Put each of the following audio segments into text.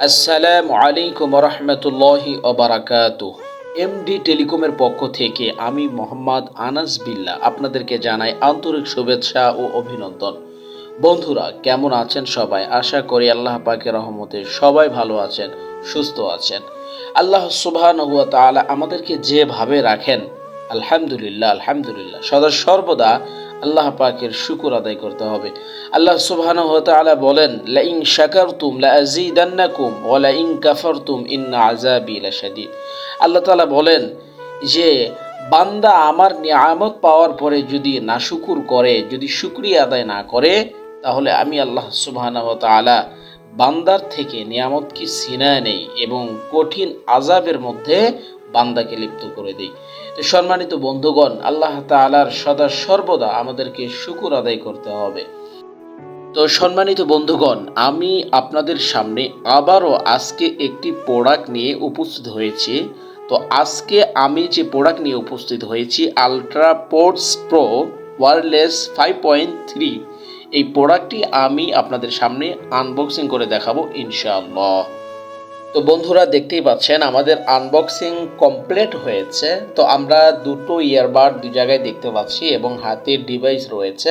আসসালামু আলাইকুম রহমতুল্লাহি ওবারাকাতুহ। এমডি টেলিকমের পক্ষ থেকে আমি মোহাম্মদ আনাস বিল্লাহ আপনাদেরকে জানাই আন্তরিক শুভেচ্ছা ও অভিনন্দন। বন্ধুরা, কেমন আছেন সবাই? আশা করি আল্লাহ পাকের রহমতে সবাই ভালো আছেন, সুস্থ আছেন। আল্লাহ সুবহানাহু ওয়া তাআলা আমাদেরকে যেভাবে রাখেন, আলহামদুলিল্লাহ আলহামদুলিল্লাহ, সদা সর্বদা আল্লাহ পাকের শুকর আদায় করতে হবে। আল্লাহ সুবহানাহু ওয়া তাআলা বলেন, লাইন শাকারতুম লাযীদান্নাকুম ওয়া লাইন কাফারতুম ইন্না আযাবি লাশাদীদ। আল্লাহ তাআলা বলেন যে বান্দা আমার নিয়ামত পাওয়ার পরে যদি নাশুকুর করে, যদি শুকরিয়া আদায় না করে, তাহলে আমি আল্লাহ সুবহানাহু ওয়া তাআলা বান্দার থেকে নিয়ামতকে ছিনায় নেই এবং কঠিন আযাবের মধ্যে বান্দাকে লিপ্ত করে দেই। তো সম্মানিত বন্ধুগণ, আল্লাহ তাআলার সদা সর্বদা আমাদেরকে শুকর আদায় করতে হবে। তো সম্মানিত বন্ধুগণ, আমি আপনাদের সামনে আবারও আজকে একটি প্রোডাক্ট নিয়ে উপস্থিত হয়েছি। তো আজকে আমি যে প্রোডাক্ট নিয়ে উপস্থিত হয়েছি, আলট্রা পোর্টস প্রো ওয়্যারলেস 5.3, এই প্রোডাক্টটি আমি আপনাদের সামনে আনবক্সিং করে দেখাবো ইনশাআল্লাহ। তো বন্ধুরা, দেখতেই পাচ্ছেন আমাদের আনবক্সিং কমপ্লিট হয়েছে। তো আমরা দুটো ইয়ারবাড দুই জায়গায় দেখতে পাচ্ছি এবং হাতের ডিভাইস রয়েছে।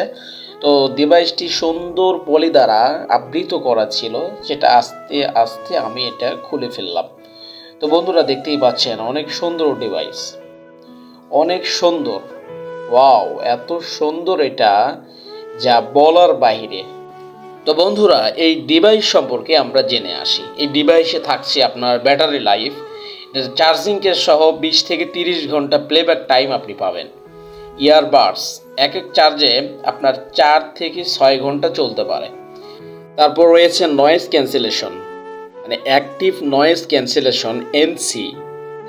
তো ডিভাইসটি সুন্দর পলি দ্বারা আবৃত করা ছিল, যেটা আস্তে আস্তে আমি এটা খুলে ফেললাম। তো বন্ধুরা, দেখতেই পাচ্ছেন অনেক সুন্দর ডিভাইস, অনেক সুন্দর। ওয়াও, এত সুন্দর এটা যা বলার বাহিরে। তো বন্ধুরা, এই ডিভাইস সম্পর্কে আমরা জেনে আসি। এই ডিভাইসে থাকছে আপনার ব্যাটারি লাইফ, চার্জিং কেস সহ 20 থেকে 30 ঘন্টা প্লেব্যাক টাইম আপনি পাবেন। ইয়ারবাডস এক চার্জে আপনার 4 থেকে 6 ঘন্টা চলতে পারে। তারপর রয়েছে নয়েজ ক্যান্সেলেশন, মানে অ্যাক্টিভ নয়েজ ক্যান্সেলেশন এনসি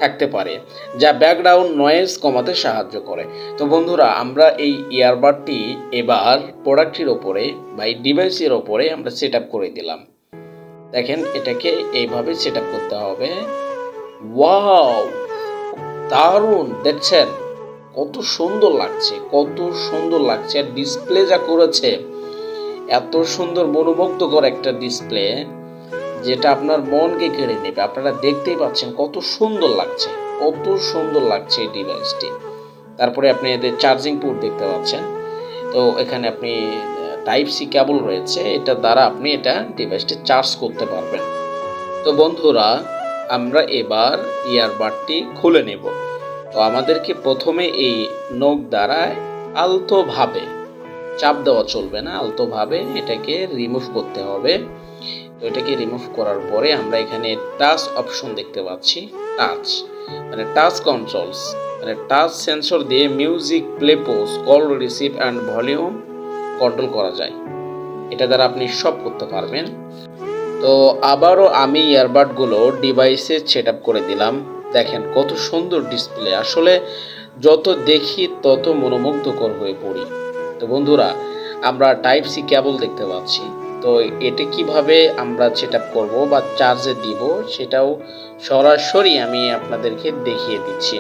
থাকতে পারে, যা ব্যাকগ্রাউন্ড নয়েজ কমাতে সাহায্য করে। তো বন্ধুরা, আমরা এই ইয়ারবাডটি এবার প্রোডাক্টটির ওপরে বা এই ডিভাইসের ওপরে আমরা সেট আপ করে দিলাম। দেখেন, এটাকে এইভাবে সেট আপ করতে হবে। ওয়াও, দারুণ! দেখছেন কত সুন্দর লাগছে, কত সুন্দর লাগছে। ডিসপ্লে যা করেছে, এত সুন্দর মনোমুগ্ধকর একটা ডিসপ্লে, যেটা আপনার মনকে কেড়ে নেবে। আপনারা দেখতেই পাচ্ছেন কত সুন্দর লাগছে, কত সুন্দর লাগছে এই ডিভাইসটি। তারপরে আপনি এদের চার্জিং পোর্ট দেখতে পাচ্ছেন। তো এখানে আপনি টাইপ সি কেবল রয়েছে, এটা দ্বারা আপনি এটা ডিভাইসটি চার্জ করতে পারবেন। তো বন্ধুরা, আমরা এবার ইয়ারবাডটি খুলে নেব। তো আমাদেরকে প্রথমে এই নখ দ্বারা আলতোভাবে, চাপ দেওয়া চলবে না, আলতোভাবে এটাকে রিমুভ করতে হবে। তো এটাকে রিমুভ করার পরে আমরা এখানে টাচ অপশন দেখতে পাচ্ছি। টাচ মানে টাচ কন্ট্রোলস, মানে টাচ সেন্সর দিয়ে music play, pose, call receive and volume control করা যায়। এটা দ্বারা আপনি সব করতে পারবেন। তো আবারও আমি ইয়ারবাডগুলো ডিভাইসে সেট আপ করে দিলাম। দেখেন কত সুন্দর ডিসপ্লে, আসলে যত দেখি তত মনোমুগ্ধকর হয়ে পড়ি। তো বন্ধুরা, আমরা টাইপ সি কেবল দেখতে পাচ্ছি। তো এটা কিভাবে আমরা সেট আপ করবো বা চার্জে দিব, সেটাও সরাসরি আমি আপনাদেরকে দেখিয়ে দিচ্ছি।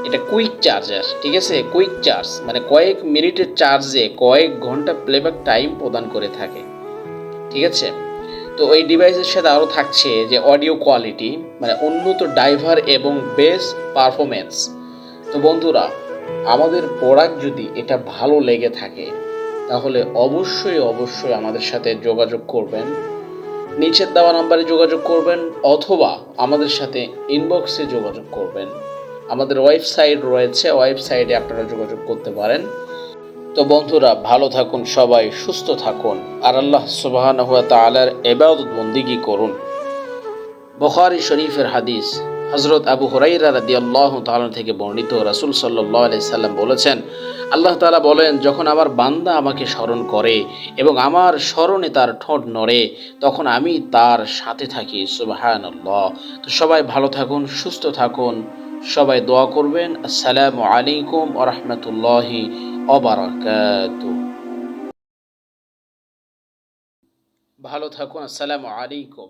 এটা কুইক চার্জার, ঠিক আছে? কুইক চার্জ মানে কয়েক মিনিটের চার্জে কয়েক ঘন্টা প্লেব্যাক টাইম প্রদান করে থাকে, ঠিক আছে? তো এই ডিভাইসের সাথে আরও থাকছে যে অডিও কোয়ালিটি, মানে উন্নত ড্রাইভার এবং বেস পারফরমেন্স। তো বন্ধুরা, আমাদের প্রোডাক্ট যদি এটা ভালো লেগে থাকে, তাহলে অবশ্যই অবশ্যই আমাদের সাথে যোগাযোগ করবেন। নিচের দেওয়া নাম্বারে যোগাযোগ করবেন অথবা আমাদের সাথে ইনবক্সে যোগাযোগ করবেন। আমাদের ওয়েবসাইট রয়েছে, ওয়েবসাইটে আপনারা যোগাযোগ করতে পারেন। তো বন্ধুরা, ভালো থাকুন সবাই, সুস্থ থাকুন, আর আল্লাহ সুবহানাহু ওয়া তাআলার ইবাদত বন্দেগী করুন। বুখারী শরীফের হাদিস, হযরত আবু হুরায়রা রাদিয়াল্লাহু তাআলা থেকে বর্ণিত, রাসূল সাল্লাল্লাহু আলাইহি সাল্লাম বলেছেন, আল্লাহ তাআলা বলেন, যখন আমার বান্দা আমাকে স্মরণ করে এবং আমার স্মরণে তার ঠোঁট নড়ে, তখন আমি তার সাথে থাকি। সুবহানাল্লাহ। তো সবাই ভালো থাকুন, সুস্থ থাকুন, সবাই দোয়া করবেন। আসসালামু আলাইকুম ওয়া রাহমাতুল্লাহি ওয়া বারাকাতুহু। ভালো থাকুন। আসসালামু আলাইকুম।